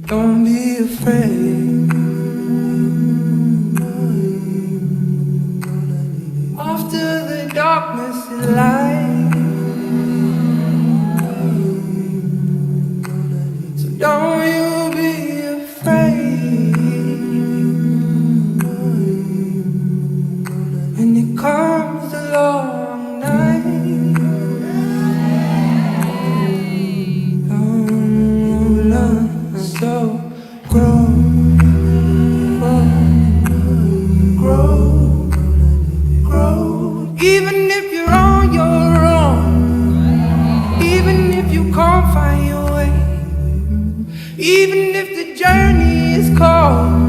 Don't be afraid. After the darkness is light. So don't you be afraid. When it comes the long night. Don't learn so grow, grow, grow. Even if you're on your own, even if you can't find your way, even if the journey is cold.